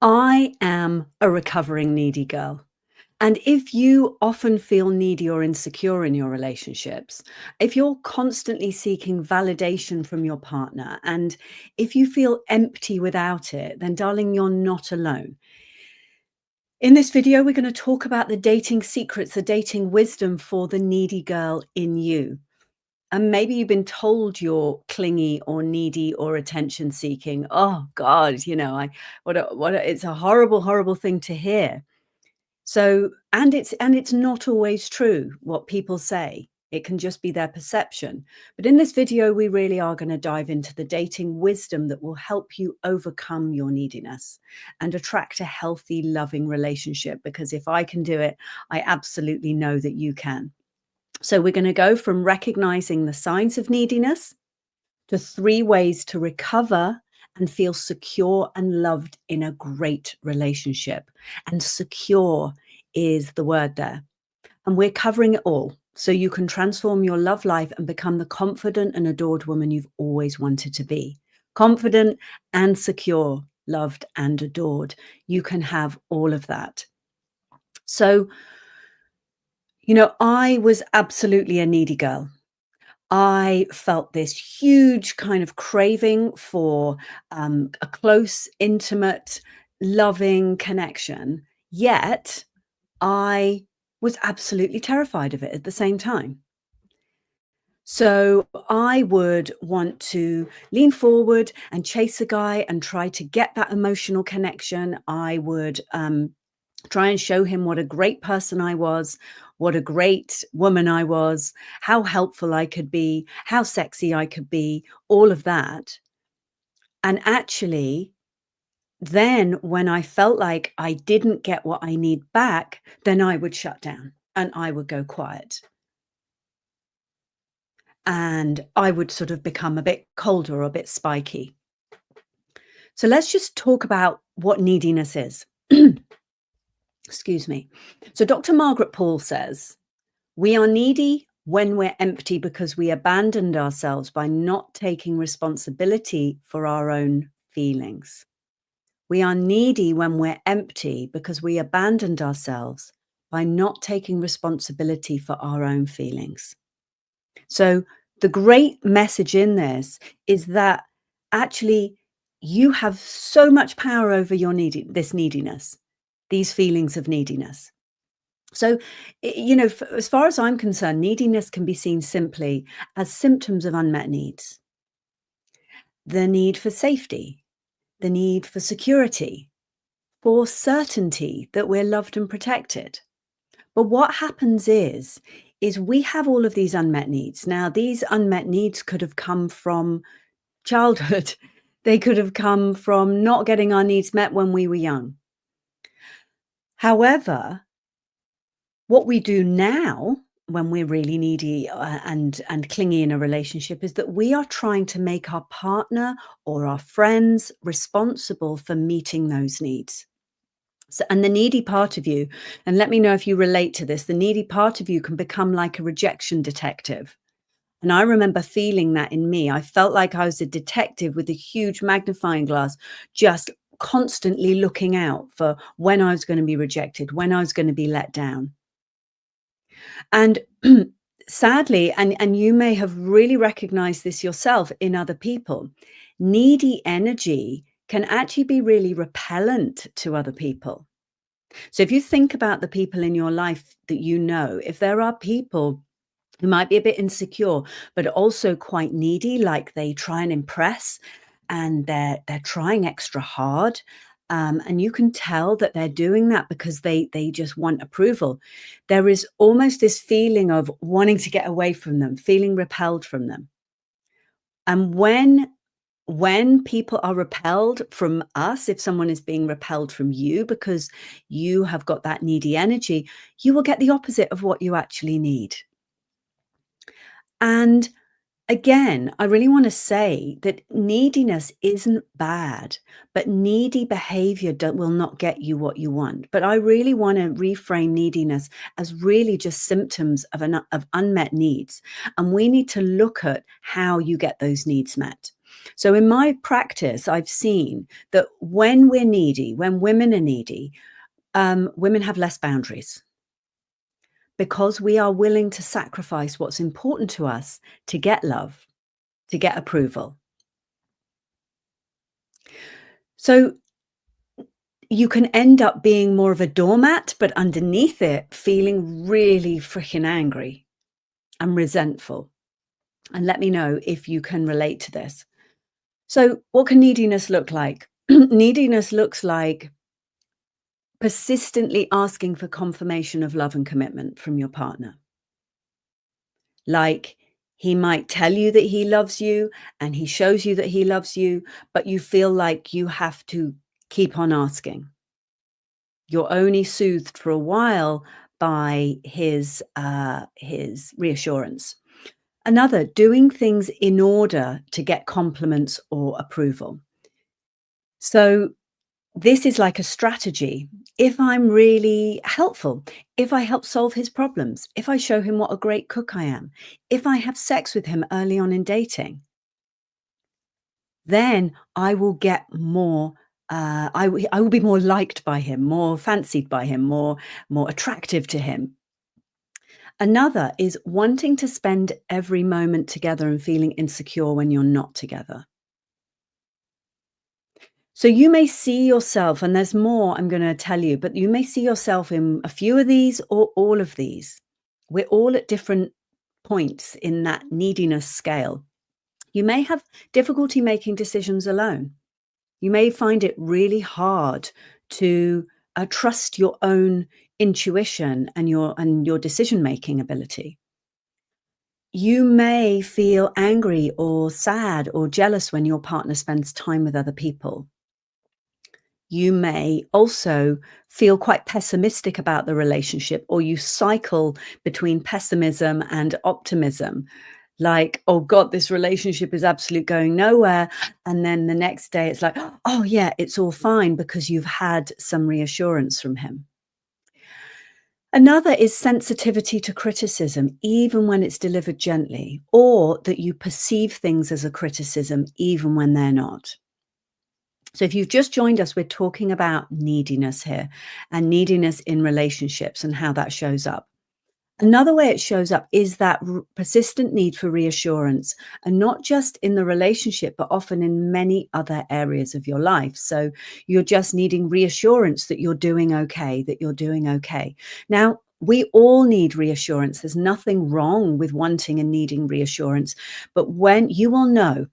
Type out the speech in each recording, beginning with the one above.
I am a recovering needy girl. And if you often feel needy or insecure in your relationships, if you're constantly seeking validation from your partner, and if you feel empty without it, then darling, you're not alone. In this video, we're going to talk about the dating secrets, the dating wisdom for the needy girl in you. And maybe you've been told you're clingy or needy or attention seeking. Oh God, it's a horrible, horrible thing to hear. So, and it's not always true what people say. It can just be their perception. But in this video, we really are going to dive into the dating wisdom that will help you overcome your neediness and attract a healthy, loving relationship. Because if I can do it, I absolutely know that you can. So we're going to go from recognizing the signs of neediness to 3 ways to recover and feel secure and loved in a great relationship. And secure is the word there. And we're covering it all so you can transform your love life and become the confident and adored woman you've always wanted to be. Confident and secure, loved and adored. You can have all of that. So, I was absolutely a needy girl. I felt this huge kind of craving for a close, intimate, loving connection. Yet I was absolutely terrified of it at the same time. So I would want to lean forward and chase a guy and try to get that emotional connection. I would try and show him what a great person I was, what a great woman I was, how helpful I could be, how sexy I could be, all of that. And actually, then when I felt like I didn't get what I need back, then I would shut down and I would go quiet. And I would sort of become a bit colder or a bit spiky. So let's just talk about what neediness is. Excuse me. So Dr. Margaret Paul says, we are needy when we're empty because we abandoned ourselves by not taking responsibility for our own feelings. We are needy when we're empty because we abandoned ourselves by not taking responsibility for our own feelings. So the great message in this is that actually you have so much power over your this neediness, these feelings of neediness. So, as far as I'm concerned, neediness can be seen simply as symptoms of unmet needs. The need for safety, the need for security, for certainty that we're loved and protected. But what happens is we have all of these unmet needs. Now, these unmet needs could have come from childhood. They could have come from not getting our needs met when we were young. However, what we do now when we're really needy and clingy in a relationship is that we are trying to make our partner or our friends responsible for meeting those needs. So, and the needy part of you, and let me know if you relate to this, the needy part of you can become like a rejection detective. And I remember feeling that in me. I felt like I was a detective with a huge magnifying glass, just constantly looking out for when I was going to be rejected, when I was going to be let down. And sadly, and you may have really recognized this yourself in other people, needy energy can actually be really repellent to other people. So if you think about the people in your life that you know, if there are people who might be a bit insecure, but also quite needy, like they try and impress and they're trying extra hard. And you can tell that they're doing that because they just want approval. There is almost this feeling of wanting to get away from them, feeling repelled from them. And when people are repelled from us, if someone is being repelled from you because you have got that needy energy, you will get the opposite of what you actually need. And again, I really want to say that neediness isn't bad, but needy behavior will not get you what you want. But I really want to reframe neediness as really just symptoms of unmet needs. And we need to look at how you get those needs met. So in my practice, I've seen that when we're needy, when women are needy, women have less boundaries because we are willing to sacrifice what's important to us to get love, to get approval. So you can end up being more of a doormat, but underneath it, feeling really freaking angry and resentful. And let me know if you can relate to this. So, what can neediness look like? Neediness looks like persistently asking for confirmation of love and commitment from your partner. Like, he might tell you that he loves you and he shows you that he loves you, but you feel like you have to keep on asking. You're only soothed for a while by his reassurance. Another, doing things in order to get compliments or approval. So this is like a strategy. If I'm really helpful, if I help solve his problems, if I show him what a great cook I am, if I have sex with him early on in dating, then I will get more. I will be more liked by him, more fancied by him, more attractive to him. Another is wanting to spend every moment together and feeling insecure when you're not together. So you may see yourself, and there's more I'm going to tell you, but you may see yourself in a few of these or all of these. We're all at different points in that neediness scale. You may have difficulty making decisions alone. You may find it really hard to trust your own intuition and your decision making ability. You may feel angry or sad or jealous when your partner spends time with other people. You may also feel quite pessimistic about the relationship, or you cycle between pessimism and optimism. Like, oh God, this relationship is absolute going nowhere. And then the next day it's like, oh yeah, it's all fine because you've had some reassurance from him. Another is sensitivity to criticism, even when it's delivered gently, or that you perceive things as a criticism, even when they're not. So, if you've just joined us, we're talking about neediness here and neediness in relationships and how that shows up. Another way it shows up is that persistent need for reassurance, and not just in the relationship, but often in many other areas of your life. So you're just needing reassurance that you're doing okay, that you're doing okay. Now, we all need reassurance. There's nothing wrong with wanting and needing reassurance. But when you will know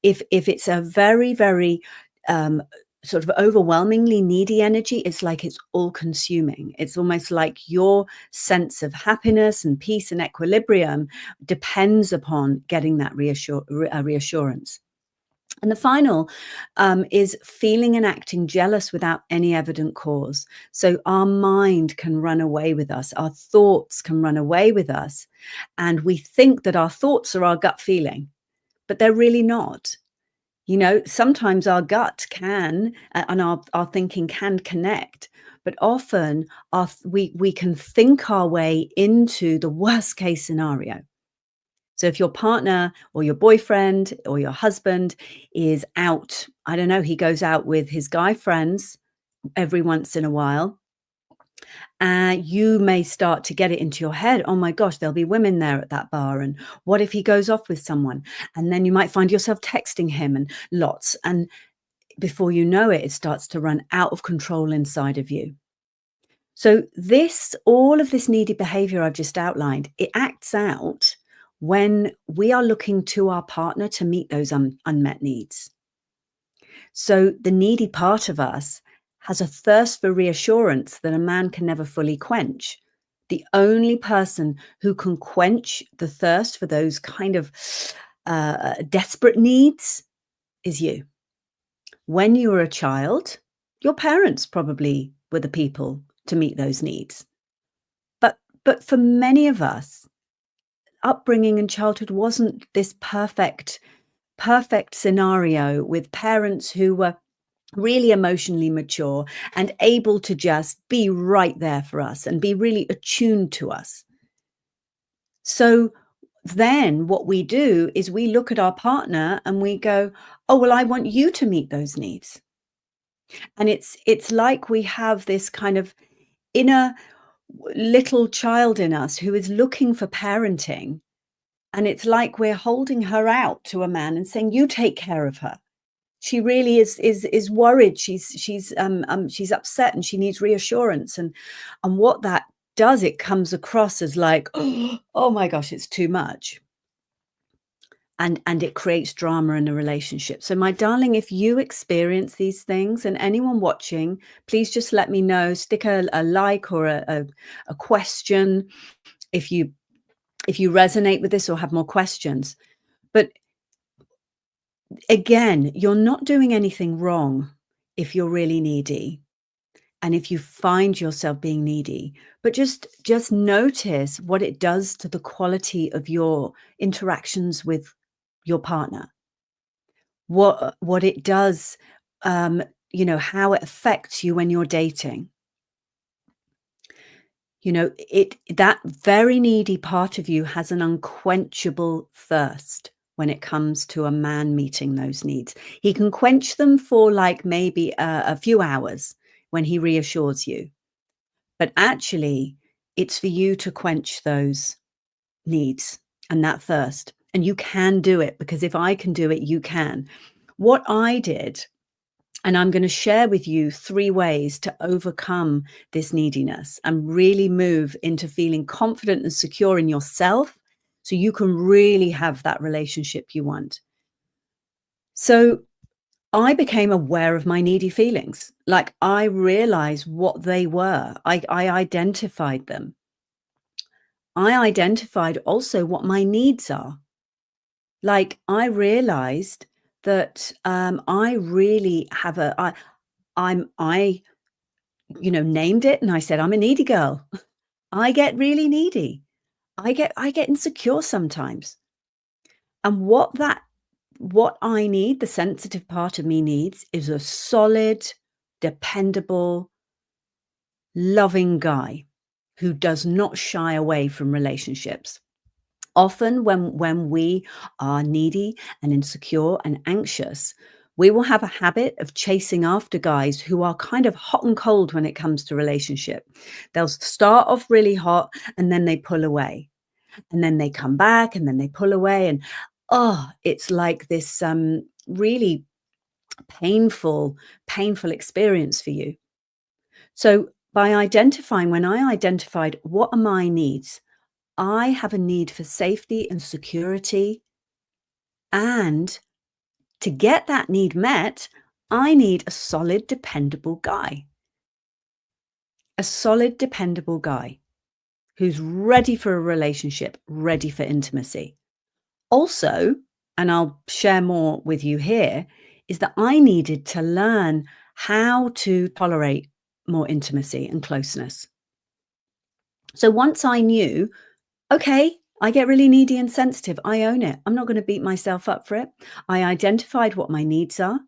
if it's a very, very um, sort of overwhelmingly needy energy, it's like it's all consuming. It's almost like your sense of happiness and peace and equilibrium depends upon getting that reassurance. And the final is feeling and acting jealous without any evident cause. So our mind can run away with us, our thoughts can run away with us, and we think that our thoughts are our gut feeling, but they're really not. You know, sometimes our gut can and our thinking can connect, but often we can think our way into the worst case scenario. So if your partner or your boyfriend or your husband is out, I don't know, he goes out with his guy friends every once in a while, you may start to get it into your head, oh my gosh, there'll be women there at that bar. And what if he goes off with someone? And then you might find yourself texting him and lots. And before you know it, it starts to run out of control inside of you. So all of this needy behavior I've just outlined, it acts out when we are looking to our partner to meet those unmet needs. So the needy part of us has a thirst for reassurance that a man can never fully quench. The only person who can quench the thirst for those kind of desperate needs is you. When you were a child, your parents probably were the people to meet those needs. But for many of us, upbringing and childhood wasn't this perfect scenario with parents who were really emotionally mature and able to just be right there for us and be really attuned to us. So then what we do is we look at our partner and we go, "Oh, well, I want you to meet those needs." And it's like we have this kind of inner little child in us who is looking for parenting, and it's like we're holding her out to a man and saying, "You take care of her. She really is worried. She's upset and she needs reassurance." And what that does, it comes across as like, "Oh my gosh, it's too much." And it creates drama in a relationship. So my darling, if you experience these things, and anyone watching, please just let me know. Stick a like or a question if you resonate with this or have more questions. But again, you're not doing anything wrong if you're really needy and if you find yourself being needy. But just notice what it does to the quality of your interactions with your partner. What it does, how it affects you when you're dating. That very needy part of you has an unquenchable thirst when it comes to a man meeting those needs. He can quench them for like maybe a few hours when he reassures you, but actually it's for you to quench those needs and that thirst. And you can do it, because if I can do it, you can. What I did, and I'm going to share with you 3 ways to overcome this neediness and really move into feeling confident and secure in yourself so you can really have that relationship you want. So I became aware of my needy feelings. Like, I realized what they were. I identified them. I identified also what my needs are. Like, I realized that I really have I named it, and I said, "I'm a needy girl." I get really needy. I get insecure sometimes. And what I need, the sensitive part of me needs, is a solid, dependable, loving guy who does not shy away from relationships. Often when we are needy and insecure and anxious, we will have a habit of chasing after guys who are kind of hot and cold when it comes to relationship. They'll start off really hot and then they pull away. And then they come back and then they pull away. And it's like this really painful experience for you. So when I identified what are my needs, I have a need for safety and security. And to get that need met, I need a solid, dependable guy. A solid, dependable guy who's ready for a relationship, ready for intimacy. Also, and I'll share more with you here, is that I needed to learn how to tolerate more intimacy and closeness. So once I knew, okay, I get really needy and sensitive, I own it. I'm not going to beat myself up for it. I identified what my needs are,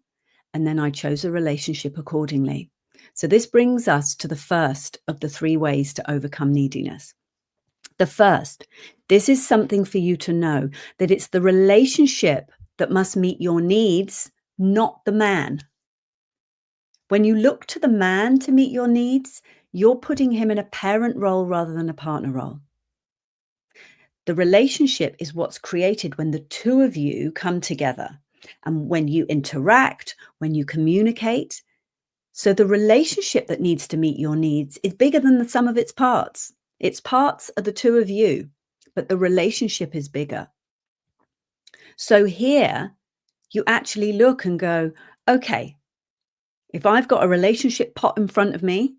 and then I chose a relationship accordingly. So this brings us to the first of the 3 ways to overcome neediness. The first, this is something for you to know, that it's the relationship that must meet your needs, not the man. When you look to the man to meet your needs, you're putting him in a parent role rather than a partner role. The relationship is what's created when the 2 of you come together and when you interact, when you communicate. So the relationship that needs to meet your needs is bigger than the sum of its parts. Its parts are the 2 of you, but the relationship is bigger. So here you actually look and go, okay, if I've got a relationship pot in front of me,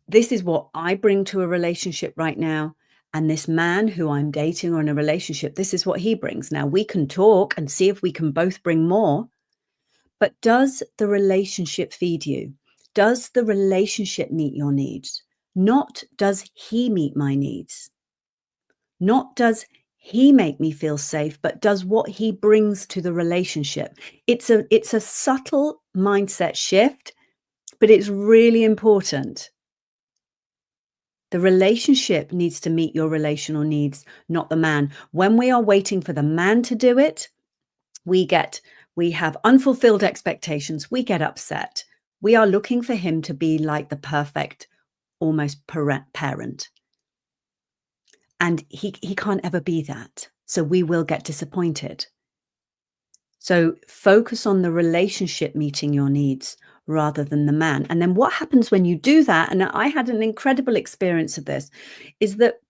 this is what I bring to a relationship right now. And this man who I'm dating or in a relationship, this is what he brings. Now we can talk and see if we can both bring more. But does the relationship feed you? Does the relationship meet your needs? Not does he meet my needs? Not does he make me feel safe, but does what he brings to the relationship. It's a subtle mindset shift, but it's really important The relationship needs to meet your relational needs, not the man. When we are waiting for the man to do it, we get we have unfulfilled expectations. We get upset. We are looking for him to be like the perfect, almost parent. And he can't ever be that. So we will get disappointed. So focus on the relationship meeting your needs rather than the man. And then what happens when you do that? And I had an incredible experience of this, is that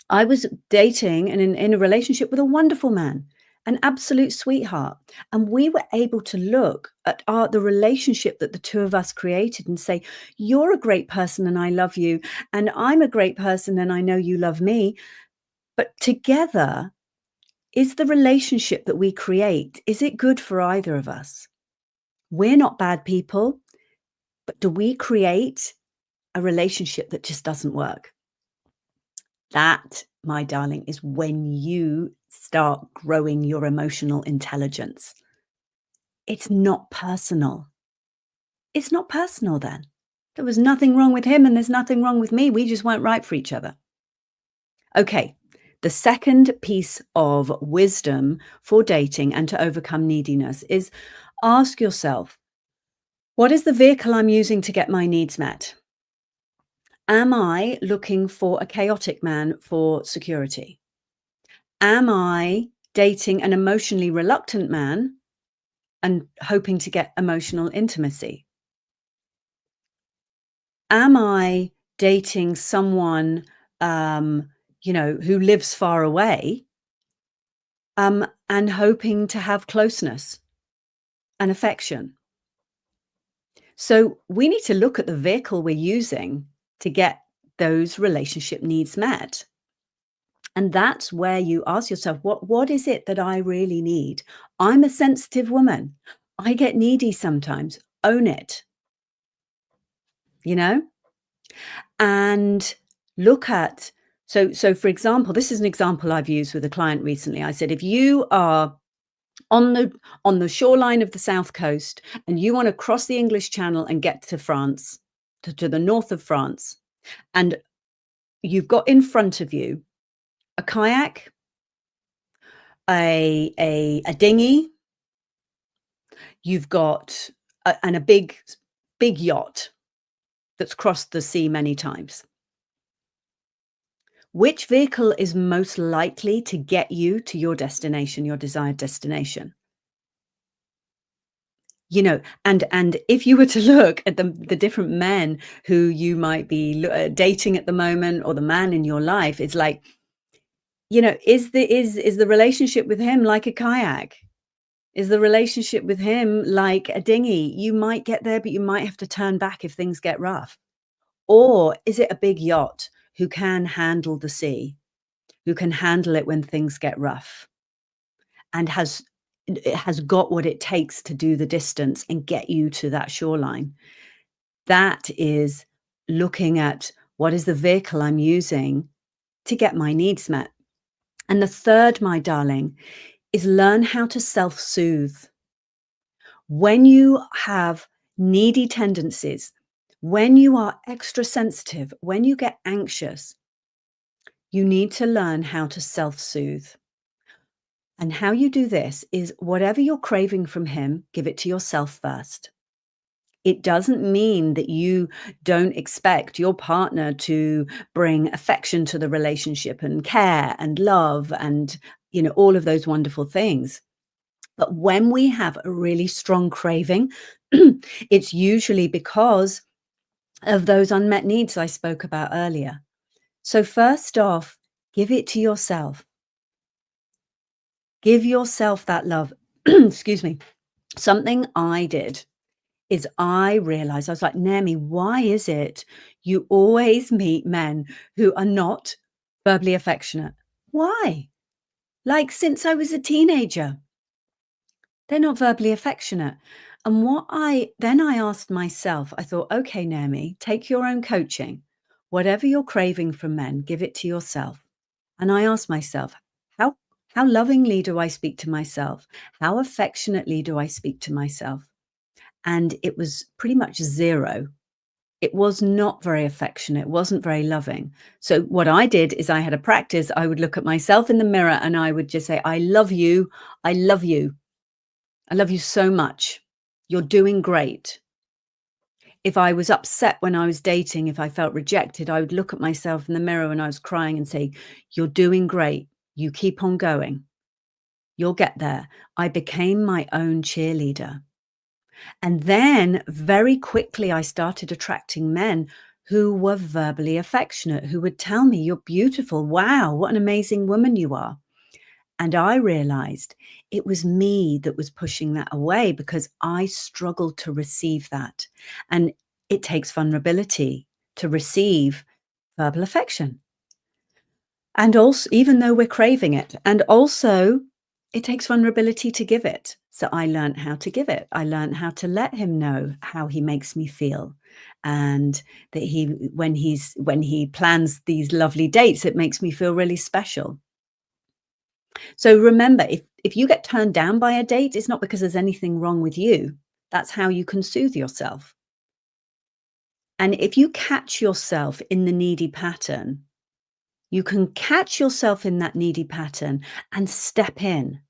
I was dating and in a relationship with a wonderful man, an absolute sweetheart. And we were able to look at the relationship that the two of us created and say, you're a great person and I love you. And I'm a great person and I know you love me. But together, is the relationship that we create, is it good for either of us? We're not bad people, but do we create a relationship that just doesn't work? That, my darling, is when you start growing your emotional intelligence. It's not personal. It's not personal then. There was nothing wrong with him and there's nothing wrong with me. We just weren't right for each other. Okay. The second piece of wisdom for dating and to overcome neediness is ask yourself, what is the vehicle I'm using to get my needs met? Am I looking for a chaotic man for security? Am I dating an emotionally reluctant man and hoping to get emotional intimacy? Am I dating someone, who lives far away, and hoping to have closeness and affection? So we need to look at the vehicle we're using to get those relationship needs met. And that's where you ask yourself, what is it that I really need? I'm a sensitive woman. I get needy sometimes. Own it, you know? And look at, so for example, this is an example I've used with a client recently. I said, if you are on the shoreline of the South Coast and you want to cross the English Channel and get to France, to the north of France, and you've got in front of you a kayak, a dinghy, you've got a big yacht that's crossed the sea many times. Which vehicle is most likely to get you to your destination, your desired destination? You know, and if you were to look at the different men who you might be dating at the moment, or the man in your life, it's like, is the relationship with him like a kayak? Is the relationship with him like a dinghy? You might get there, but you might have to turn back if things get rough. Or is it a big yacht who can handle the sea, who can handle it when things get rough, and it has got what it takes to do the distance and get you to that shoreline? That is looking at, what is the vehicle I'm using to get my needs met? And the third, my darling, is learn how to self-soothe. When you have needy tendencies, when you are extra sensitive, when you get anxious, you need to learn how to self-soothe. And how you do this is, whatever you're craving from him, give it to yourself first. It doesn't mean that you don't expect your partner to bring affection to the relationship and care and love and, all of those wonderful things. But when we have a really strong craving, it's usually because of those unmet needs I spoke about earlier. So first off, give it to yourself. Give yourself that love. Excuse me. Something I did is I realized, I was like, Naomi, why is it you always meet men who are not verbally affectionate? Why? Like, since I was a teenager, they're not verbally affectionate. And I asked myself, I thought, okay, Naomi, take your own coaching. Whatever you're craving from men, give it to yourself. And I asked myself, how lovingly do I speak to myself? How affectionately do I speak to myself? And it was pretty much zero. It was not very affectionate, it wasn't very loving. So what I did is I had a practice, I would look at myself in the mirror and I would just say, "I love you. I love you. I love you so much. You're doing great." If I was upset when I was dating, if I felt rejected, I would look at myself in the mirror when I was crying and say, "You're doing great. You keep on going. You'll get there." I became my own cheerleader. And then very quickly, I started attracting men who were verbally affectionate, who would tell me, "You're beautiful. Wow, what an amazing woman you are." And I realized it was me that was pushing that away because I struggled to receive that. And it takes vulnerability to receive verbal affection. And also, even though we're craving it, and also it takes vulnerability to give it. So I learned how to give it. I learned how to let him know how he makes me feel. And that when he plans these lovely dates, it makes me feel really special. So remember, if you get turned down by a date, it's not because there's anything wrong with you. That's how you can soothe yourself. And if you catch yourself in the needy pattern, you can catch yourself in that needy pattern and step in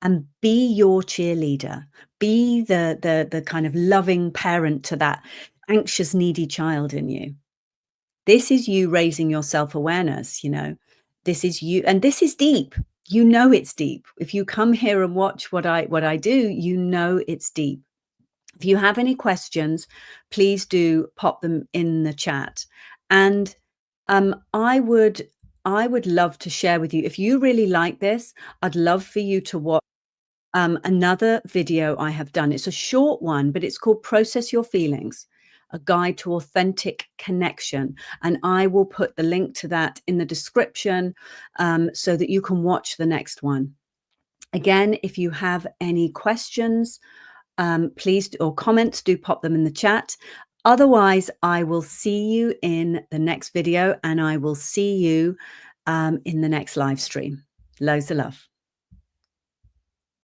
and be your cheerleader. Be the kind of loving parent to that anxious, needy child in you. This is you raising your self-awareness, you know. This is you, and this is deep. You know it's deep. If you come here and watch what I do, you know it's deep. If you have any questions, please do pop them in the chat. And I would love to share with you. If you really like this, I'd love for you to watch another video I have done. It's a short one, but it's called Process Your Feelings, a guide to authentic connection. And I will put the link to that in the description so that you can watch the next one. Again, if you have any questions, please, or comments, do pop them in the chat. Otherwise, I will see you in the next video and I will see you in the next live stream. Loads of love.